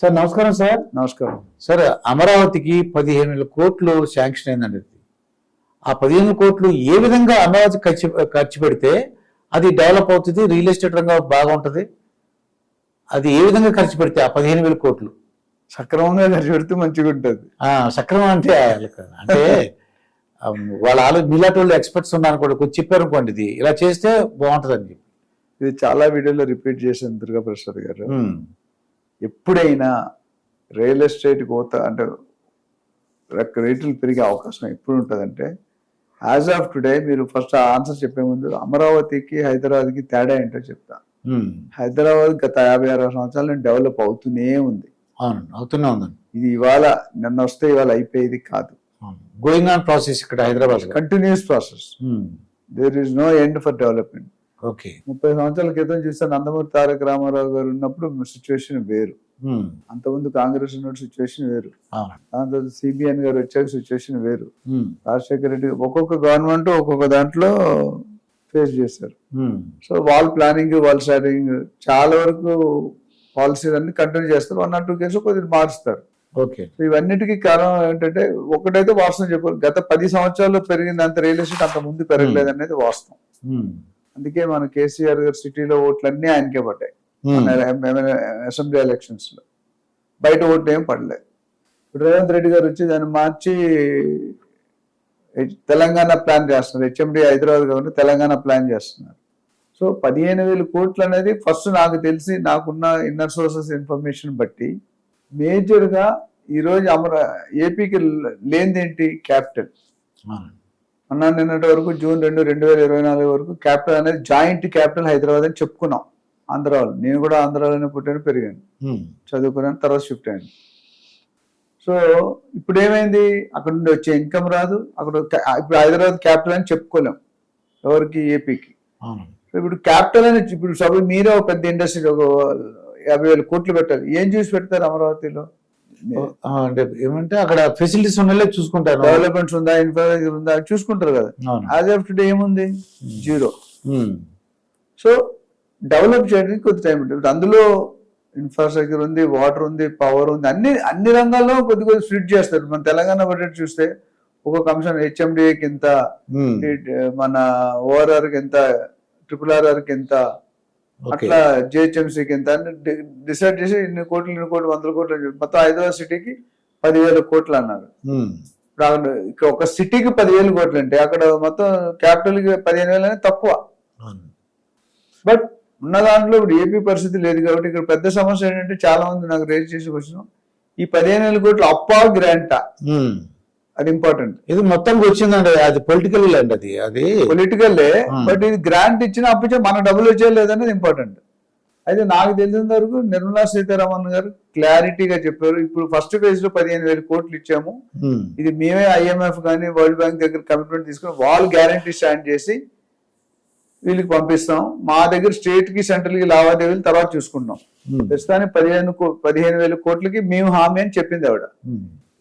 Sir నమస్కారం sir. నమస్కారం sir, అమరావతికి 15,000 కోట్లు శాంక్షన్ అయిందండి. ఆ 15 కోట్లు ఏ విధంగా అమరావతి ఖర్చు పెడితే అది డెవలప్ అవుతుంది, రియల్ ఎస్టేట్ రంగం బాగుంటుంది? అది ఏ విధంగా ఖర్చు పెడితే ఆ 15,000 కోట్లు సక్రమంగా ఖర్చు పెడితే మంచిగా ఉంటుంది. సక్రమం అంటే అంటే వాళ్ళ మీలాంటి వాళ్ళు ఎక్స్పర్ట్స్ ఉన్నారు కూడా కొంచెం చెప్పారు అనుకోండి, ఇది ఇలా చేస్తే బాగుంటుంది అని చెప్పి. ఇది చాలా వీడియోలో రిపీట్ చేశాను దుర్గా ప్రసాద్ గారు. ఎప్పుడైనా రియల్ ఎస్టేట్ కోత అంటే రేట్లు పెరిగే అవకాశం ఎప్పుడు ఉంటుందంటే, యాజ్ ఆఫ్ టుడే మీరు ఫస్ట్ ఆన్సర్ చెప్పే ముందు అమరావతికి హైదరాబాద్కి తేడా ఏంటో చెప్తా. హైదరాబాద్ గత 50-60 సంవత్సరాల డెవలప్ అవుతూనే ఉంది. అవుతూనే ఉందండి. ఇది ఇవాళ నిన్న వస్తే ఇవాళ అయిపోయేది కాదు. గోయింగ్ ఆన్ ప్రాసెస్ ఇక్కడ Hyderabad continues process. There is no end for development. Okay. 30 సంవత్సరాల క్రితం చూస్తే నందమూరి తారక రామారావు గారు ఉన్నప్పుడు సిచ్యువేషన్ వేరు, అంతకుముందు కాంగ్రెస్ ఉన్న సిచ్యువేషన్ వేరు, దాని తర్వాత సిబిఎన్ గారు వచ్చాక సిచ్యువేషన్ వేరు, రాజశేఖర రెడ్డి ఒక్కొక్క గవర్నమెంట్ ఒక్కొక్క దాంట్లో ఫేస్ చేశారు. సో వాళ్ళ ప్లానింగ్ వాళ్ళ స్టార్టింగ్ చాలా వరకు పాలసీలు అన్ని కంటిన్యూ చేస్తారు. 1 or 2 కేసులు కొద్దిగా మారుస్తారు. ఓకే. సో ఇవన్నిటికీ కారణం ఏంటంటే, ఒకటైతే వాస్తవం చెప్పారు, గత 10 సంవత్సరాల్లో పెరిగినంత రియల్ ఎస్టేట్ అంత ముందు పెరగలేదు అనేది వాస్తవం. అందుకే మన కేసీఆర్ గారు సిటీలో ఓట్లన్నీ ఆయనకే పడ్డాయి. అసెంబ్లీ ఎలక్షన్స్ లో బయట ఓట్లు ఏం పడలేదు. ఇప్పుడు రేవంత్ రెడ్డి గారు వచ్చి దాన్ని మార్చి తెలంగాణ ప్లాన్ చేస్తున్నారు. హెచ్ఎండి హైదరాబాద్ కాబట్టి తెలంగాణ ప్లాన్ చేస్తున్నారు. సో 15,000 కోట్లు అనేది ఫస్ట్ నాకు తెలిసి, నాకున్న ఇన్నర్ సోర్సెస్ ఇన్ఫర్మేషన్ బట్టి, మేజర్గా ఈరోజు ఏపీకి లేనిదేంటి? క్యాపిటల్. నిన్నటి వరకు జూన్ 2, 2024 వరకు క్యాపిటల్ అనేది జాయింట్ క్యాపిటల్ హైదరాబాద్ అని చెప్పుకున్నాం ఆంధ్ర వాళ్ళు. నేను కూడా ఆంధ్రాలోనే పుట్టాను, పెరిగాను, చదువుకున్నాను, తర్వాత షిఫ్ట్ అయ్యాను. సో ఇప్పుడు ఏమైంది? అక్కడ నుండి వచ్చే ఇన్కమ్ రాదు. ఇప్పుడు హైదరాబాద్ క్యాపిటల్ అని చెప్పుకోలేం ఎవరికి, ఏపీకి. ఇప్పుడు క్యాపిటల్ అని ఇప్పుడు సపోజ్ మీరే ఒక పెద్ద ఇండస్ట్రీ ఒక 50,000 కోట్లు పెట్టాలి. ఏం చూసి పెడతారు అమరావతిలో? అంటే ఏమంటే అక్కడ ఫెసిలిటీస్ ఉన్నలే చూసుకుంటారు, డెవలప్మెంట్స్ ఉందా, ఇన్ఫ్రాస్ట్రక్చర్ ఉందా చూసుకుంటారు కదా. యాజ్ ఆఫ్ టుడే ఏముంది? జీరో. సో డెవలప్ చేయడానికి కొద్ది టైం ఉంటుంది. అందులో ఇన్ఫ్రాస్ట్రక్చర్ ఉంది, వాటర్ ఉంది, పవర్ ఉంది, అన్ని రంగాల్లో కొద్ది స్ప్లిట్ చేస్తారు. మన తెలంగాణ బడ్జెట్ చూస్తే ఒక్కొక్క అంశం హెచ్ఎండిఏకి ఎంత, మన ఓఆర్ఆర్కి ఎంత, RRRకి ఎంత, అట్లా జిహెచ్ఎంసీకి ఎంత అని డిసైడ్ చేసి ఇన్ని కోట్లు 100 కోట్లు మొత్తం హైదరాబాద్ సిటీకి 10,000 కోట్లు అన్నారు. ఇప్పుడు ఒక సిటీకి 10,000 కోట్లు అంటే అక్కడ మొత్తం క్యాపిటల్ కి 15,000 అనేది తక్కువ. బట్ ఉన్న దాంట్లో ఇప్పుడు ఏపీ పరిస్థితి లేదు కాబట్టి ఇక్కడ పెద్ద సమస్య ఏంటంటే, చాలా మంది నాకు రేజ్ చేసి వచ్చిన ఈ 15,000 కోట్లు అప్పా గ్రాంటా, అది ఇంపార్టెంట్. ఇది మొత్తానికి వచ్చిందండి, అది పొలిటికల్ అండి, అది పొలిటికల్లే. బట్ ఇది గ్రాంట్ ఇచ్చిన అప్పించే మన డబ్బులు వచ్చేయలేదనేది ఇంపార్టెంట్. అయితే నాకు తెలిసిన వరకు నిర్మలా సీతారామన్ గారు క్లారిటీగా చెప్పారు, ఇప్పుడు ఫస్ట్ ఫేజ్ లో 15,000 కోట్లు ఇచ్చాము, ఇది మేమే IMF కానీ వరల్డ్ బ్యాంక్ దగ్గర కమిట్మెంట్ తీసుకుని వాళ్ళు గ్యారంటీ స్టాండ్ చేసి వీళ్ళకి పంపిస్తాం, మా దగ్గర స్టేట్ కి సెంట్రల్ కి లావాదేవీలు తర్వాత చూసుకుంటాం, ప్రస్తుతానికి 15,000 కోట్లకి మేము హామీ అని చెప్పింది ఆవిడ.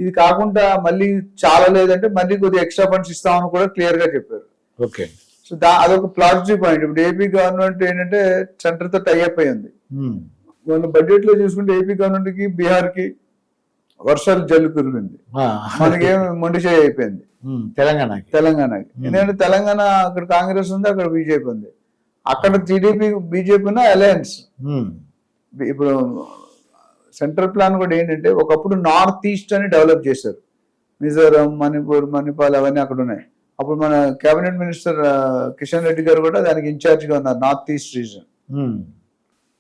ఇది కాకుండా మళ్ళీ చాలా లేదంటే మళ్ళీ కొద్దిగా ఎక్స్ట్రా ఫండ్స్ ఇస్తామని కూడా క్లియర్ గా చెప్పారు. ఓకే. సో అదొక ప్లాజిటివ్ పాయింట్. ఇప్పుడు ఏపీ గవర్నమెంట్ ఏంటంటే సెంటర్ తో టైఅప్ అయ్యింది. మన బడ్జెట్ లో చూసుకుంటే ఏపీ గవర్నమెంట్ కి, బీహార్ కి వర్షాలు జల్లు కురిపింది, మనకేం మొండిచేయి అయిపోయింది తెలంగాణకి. ఎందుకంటే తెలంగాణ అక్కడ కాంగ్రెస్ ఉంది, అక్కడ బీజేపీ ఉంది. అక్కడ టీడీపీ బీజేపీ ఉన్న అలయన్స్. ఇప్పుడు సెంట్రల్ ప్లాన్ కూడా ఏంటంటే, ఒకప్పుడు నార్త్ ఈస్ట్ అని డెవలప్ చేశారు. మిజోరం, మణిపూర్, మణిపాల్ అవన్నీ అక్కడ ఉన్నాయి. అప్పుడు మన కేబినెట్ మినిస్టర్ కిషన్ రెడ్డి గారు కూడా దానికి ఇన్ఛార్జ్ గా ఉన్నారు, నార్త్ ఈస్ట్ రీజన్.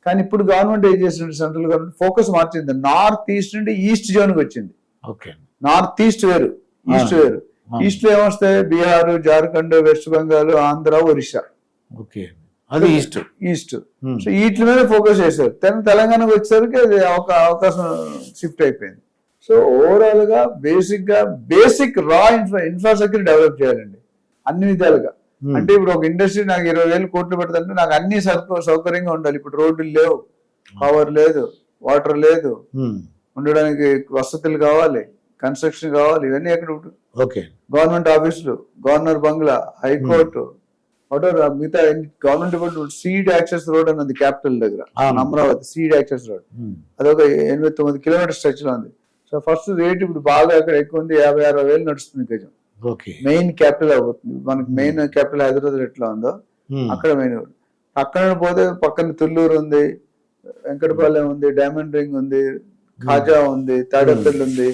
కానీ ఇప్పుడు గవర్నమెంట్ ఏం చేసింది, సెంట్రల్ గవర్నమెంట్ ఫోకస్ మార్చింది, నార్త్ ఈస్ట్ నుండి ఈస్ట్ జోన్ కి వచ్చింది. నార్త్ ఈస్ట్ వేరు, ఈస్ట్ వేరు. ఈస్ట్ లో ఏమొస్తాయి? బీహార్, జార్ఖండ్, వెస్ట్ బెంగాల్, ఆంధ్ర, ఒరిస్సా. అది ఈస్ట్. సో వీటి మీద ఫోకస్ చేశారు. తెలంగాణకు వచ్చేసరికి అది అవకాశం షిఫ్ట్ అయిపోయింది. సో ఓవరాల్ గా బేసిక్ రా ఇన్ఫ్రాస్ట్రక్చర్ డెవలప్ చేయాలండి అన్ని విధాలుగా. అంటే ఇప్పుడు ఒక ఇండస్ట్రీ నాకు 20,000 కోట్లు పెడతాంటే నాకు అన్ని సౌకర్యంగా ఉండాలి. ఇప్పుడు రోడ్లు లేవు, పవర్ లేదు, వాటర్ లేదు, ఉండడానికి వసతులు కావాలి, కన్స్ట్రక్షన్ కావాలి, ఇవన్నీ ఎక్కడ? గవర్నమెంట్ ఆఫీసులు, గవర్నర్ బంగ్లా, హైకోర్టు, వాటెవర్ మిగతా government department seed access road అని ఉంది క్యాపిటల్ దగ్గర, అవును. Amaravati seed access road. Um. అదొక 8-9 కిలోమీటర్ స్ట్రెచ్ లో ఉంది. సో ఫస్ట్ రేట్ ఇప్పుడు బాగా అక్కడ ఎక్కువ ఉంది, 50-60 వేలు నడుస్తుంది గజం. ఓకే. మెయిన్ క్యాపిటల్ అవుతుంది మనకి, మెయిన్ క్యాపిటల్ హైదరాబాద్ ఎట్లా ఉందో ఉమ్. అక్కడ మెయిన్. అక్కడ పోతే పక్కన తుళ్ళూరు ఉంది, వెంకటపాలెం ఉంది, డైమండ్ రింగ్ ఉంది, ఖాజా ఉంది, తాడేపల్లి ఉంది.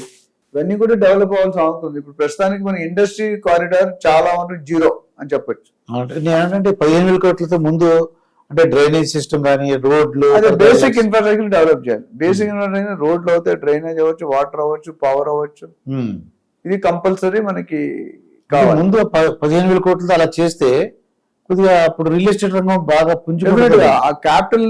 ఇవన్నీ కూడా డెవలప్ అవ్వాల్సిన అవసరం ఉంది. ఇప్పుడు ప్రస్తుతానికి మన ఇండస్ట్రీ కారిడార్ చాలా వరకు జీరో అని చెప్పొచ్చు. అంటే నేనంటే 15,000 కోట్లతో ముందు అంటే డ్రైనేజ్ సిస్టమ్ కానీ రోడ్లు, అదే బేసిక్ ఇన్ఫ్రాస్ట్రక్చర్ డెవలప్ చేయాలి. బేసిక్ ఇన్ఫ్రాస్ట్రక్చర్ రోడ్లు అవుతాయి, డ్రైనేజ్ అవ్వచ్చు, వాటర్ అవ్వచ్చు, పవర్ అవ్వచ్చు. ఉమ్. ఇది కంపల్సరీ మనకి అంటే కావాలి. ముందు 15,000 కోట్లతో అలా చేస్తే కొద్దిగా అప్పుడు రియల్ ఎస్టేట్ రంగం బాగా Definitely పుంజుకుంటుంది. ఆ క్యాపిటల్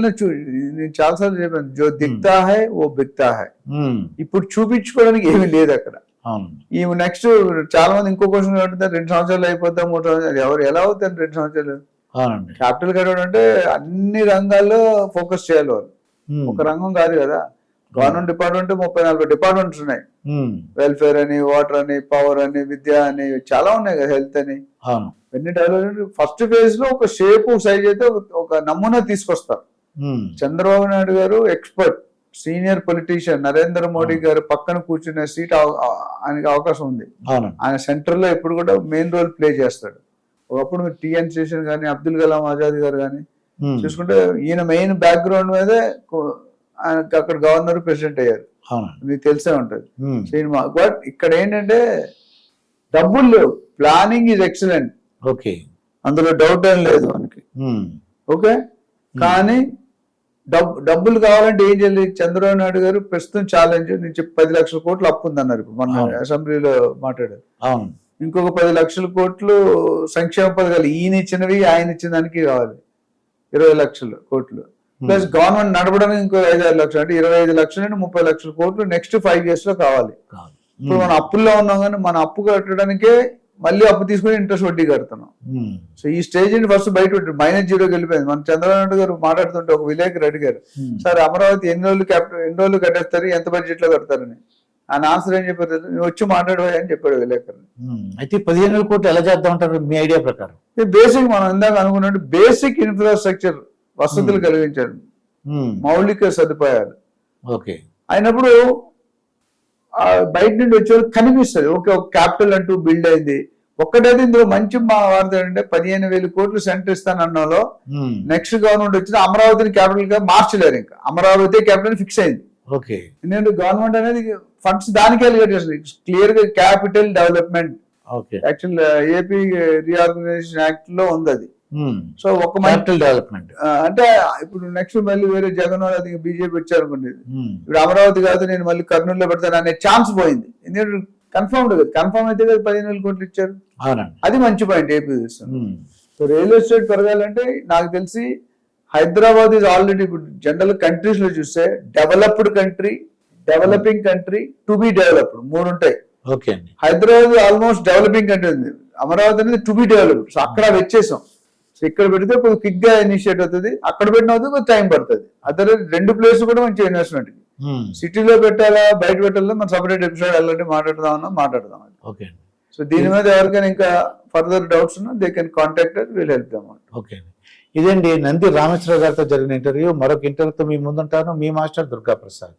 నేను చాలాసార్లు చెప్పాను, జో దిక్తా హై ఓ బిక్తా హై. ఉమ్. ఇప్పుడు చూపించుకోవడానికి ఏమీ లేదు అక్కడ. అవును. ఈ నెక్స్ట్ చాలా మంది ఇంకో క్వశ్చన్ అడుగుతారు, 2 సంవత్సరాలు అయిపోతాం, 3 సంవత్సరాలు. ఎవరు ఎలా అవుతారు 2 సంవత్సరాలు? అవునండి. క్యాపిటల్ కట్టడం అంటే అన్ని రంగాల్లో ఫోకస్ చేయాలి వాళ్ళు, ఉమ్. ఒక రంగం కాదు కదా. గవర్నమెంట్ డిపార్ట్మెంట్ 30-40 డిపార్ట్మెంట్స్ ఉన్నాయి. ఉమ్. వెల్ఫేర్ అని, వాటర్ అని, పవర్ అని, విద్య అని చాలా ఉన్నాయి కదా, హెల్త్ అని. అవును. ఇవన్నీ డెవలప్మెంట్ ఫస్ట్ ఫేజ్ లో ఒక షేప్ సైజ్ అయితే ఒక నమూనా తీసుకొస్తారు. ఉమ్. చంద్రబాబు నాయుడు గారు expert, senior politician. Narendra Modi గారు పక్కన కూర్చునే సీట్ ఆయనకి అవకాశం ఉంది. అవునండి. ఆయన సెంటర్ లో ఎప్పుడు కూడా మెయిన్ రోల్ ప్లే చేస్తాడు. ఒకప్పుడు టిఎన్ శేషన్ కానీ, అబ్దుల్ కలాం ఆజాద్ గారు కానీ ఉమ్. చూసుకుంటే ఈయన మెయిన్ బ్యాక్గ్రౌండ్ మీదే ఆయనకి అక్కడ గవర్నర్ ప్రెసిడెంట్ అయ్యారు, అవునండి. మీకు తెలిసే ఉంటది. ఉమ్. సినిమా బట్ ఇక్కడ ఏంటంటే డబ్బులు లేవు, ప్లానింగ్ ఈజ్ ఎక్సలెంట్, ఓకే. అందులో డౌట్ ఏం లేదు మనకి. ఉమ్. ఓకే, కానీ డబ్బులు కావాలంటే ఏం చేయాలి? చంద్రబాబు నాయుడు గారు ప్రస్తుతం ఛాలెంజ్ నుంచి 10 లక్షల కోట్లు అప్పు ఉందన్నారు. ఇప్పుడు మన అవును. అసెంబ్లీలో మాట్లాడారు. అవును. ఇంకొక 10 లక్షల కోట్లు సంక్షేమ పథకాలు ఈయన ఇచ్చినవి ఆయన ఇచ్చిన దానికి కావాలి, 20 లక్షల కోట్లు. ప్లస్ గవర్నమెంట్ నడపడానికి ఇంకో 5-6 లక్షలు, అంటే 25 లక్షల నుండి 30 లక్షల కోట్లు నెక్స్ట్ 5 years లో కావాలి. కాదు. ఇప్పుడు మనం అప్పుల్లో ఉన్నాం, కానీ మన అప్పు కట్టడానికే మళ్ళీ అప్పు తీసుకుని ఇంట్రెస్ట్ వడ్డీ కడుతున్నాం. ఉమ్. సో ఈ స్టేజ్ నుండి ఫస్ట్ బయట -0కి వెళ్ళిపోయింది. మన చంద్రబాబు నాయుడు గారు మాట్లాడుతుంటే ఒక విలేకరు అడిగారు, ఉమ్. సార్ అమరావతి ఎన్ని రోజులు కట్టేస్తారు, ఎంత బడ్జెట్ లో కడతారని. ఆయన ఆన్సర్ ఏం చెప్పారు, నువ్వు వచ్చి మాట్లాడవా అని చెప్పాడు విలేకరు. ఉమ్. అయితే 15,000 కోట్లు ఎలా చేద్దాం అంటారు మీ ఐడియా ప్రకారం? బేసిక్ మనం ఇందాక అనుకున్నట్టు బేసిక్ ఇన్ఫ్రాస్ట్రక్చర్ వసతులు కలిగించారు, ఉమ్. మౌలిక సదుపాయాలు ఓకే. అయినప్పుడు బయట నుండి వచ్చేవాళ్ళు కనిపిస్తుంది. ఓకే, ఒక క్యాపిటల్ అంటూ బిల్డ్ అయింది. ఒక్కటైతే ఇందులో మంచి మా వార్త ఏంటంటే 15,000 కోట్లు సెంటర్ ఇస్తానన్నలో ఉమ్. నెక్స్ట్ గవర్నమెంట్ వచ్చిన అమరావతిని క్యాపిటల్ గా మార్చలేరు, ఇంకా అమరావతి క్యాపిటల్ ఫిక్స్ అయింది. ఓకే. ఎందుకంటే గవర్నమెంట్ అనేది ఫండ్స్ దానికి అలిగేట్ చేస్తుంది, క్లియర్ గా capital development. Okay. Actual AP reorganisation act లో ఉంది అది. ఉమ్. సో ఒక క్యాపిటల్ డెవలప్మెంట్. అంటే ఇప్పుడు నెక్స్ట్ మళ్ళీ వేరే జగన్ అది బీజేపీ వచ్చారనుకోండి, ఉమ్. ఇప్పుడు అమరావతి కాదు నేను మళ్ళీ కర్నూలులో పెడతాను అనే ఛాన్స్ పోయింది. ఎందుకంటే కన్ఫర్మ్ కదా, కన్ఫర్మ్ అయితే కదా 15,000 కోట్లు ఇచ్చారు. అవునండి. అది మంచి పాయింట్ ఏపీ చేస్తుంది. ఉమ్. సో రియల్ ఎస్టేట్ పెరగాలంటే నాకు తెలిసి హైదరాబాద్ ఈజ్ ఆల్రెడీ, ఇప్పుడు జనరల్ కంట్రీస్ లో చూస్తే developed country, developing country, to be developed 3 ఉంటాయి. ఓకే అండి. హైదరాబాద్ ఆల్మోస్ట్ డెవలపింగ్ కంట్రీ ఉంది, అమరావతి అనేది టు బి డెవలప్డ్. సో అక్కడ వచ్చేసాం. సో ఇక్కడ పెడితే కొద్దిగా క్విక్ గా ఇనిషియేట్ అవుతుంది, అక్కడ పెట్టిన అవుతుంది కొంచెం టైం పడుతుంది. అదే 2 ప్లేస్ కూడా మంచి ఇన్వెస్ట్మెంట్. ఉమ్. సిటీలో పెట్టాలా బయట పెట్టాలా మన సపరేట్ ఎపిసోడ్ వెళ్ళండి మాట్లాడదాం. ఓకే అండి. సో దీని మీద ఎవరికైనా ఇంకా ఫర్దర్ డౌట్స్ ఉన్నా they can contact us, will help them. Okay అండి. ఇదండి నంది రామేశ్వరరావు గారితో జరిగిన ఇంటర్వ్యూ. మరొక ఇంటర్వ్యూతో మీ ముందుంటాను. మీ మాస్టర్ దుర్గా ప్రసాద్.